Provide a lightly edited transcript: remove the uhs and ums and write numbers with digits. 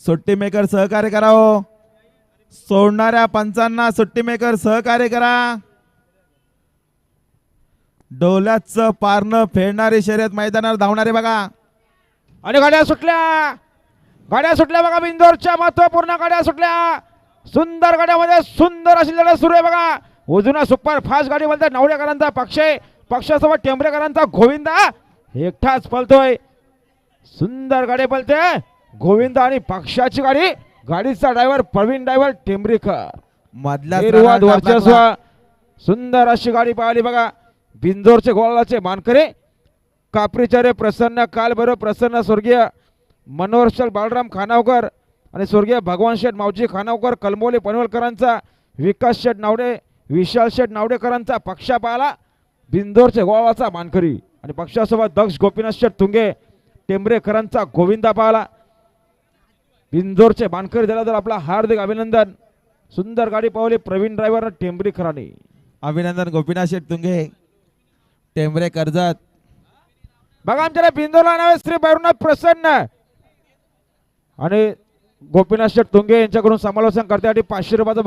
सुट्टी मेकर सहकार्य करावं, सोडणाऱ्या पंचांना सुट्टी मेकर सहकार्य करा। डोल्याचं पारणं फेडणारी शर्यत मैदानावर धावणारे बघा। आणि गाड्या सुटल्या बघा, बिंदोरच्या महत्वपूर्ण गाड्या सुटल्या। सुंदर गाड्यामध्ये सुंदर अशी लढत सुरू आहे बघा। उजूना सुपर फास्ट गाडी बोलतात नावडेकरांचा पक्षासोबत टेंबरेकरांचा गोविंदा एकटाच पळतोय। सुंदर गाडी पळते गोविंदा आणि पक्षाची गाडी, गाडीचा ड्रायव्हर प्रवीण ड्रायव्हर टेंबरेकर मधल्या वर्चस्व। सुंदर अशी गाडी पाहिली बघा। बिंदोरचे गोळाचे मानकरे कापरीचार्य प्रसन्न कालभैरव प्रसन्न स्वर्गीय मनोहरशल बाळराम खानावकर आणि स्वर्गीय भगवान शेठ मावजी खानावकर कलमोली पनवलकरांचा विकास शेठ नावडे विशाल शेठ नावडेकरांचा पक्षा पाहिला। बिंदोरचे गोळाचा मानकरी आणि पक्षासोबत दक्ष गोपीनाथ शेठ तुंगे टेंबरेकरांचा गोविंदा पाहिला। बिंदोरचे मानकरी दिला तर आपला हार्दिक अभिनंदन। सुंदर गाडी पावली प्रवीण ड्रायव्हर टेंबरेकरांनी। अभिनंदन गोपीनाथ शेठ तुंगे टेंबरे कर्जत। बघा आमच्याला बिंदोरला नावे श्री भैरवनाथ प्रसन्न आणि गोपीनाथ शेठ तुंगे यांच्याकडून समालोचन करण्यासाठी 500 रुपयाचं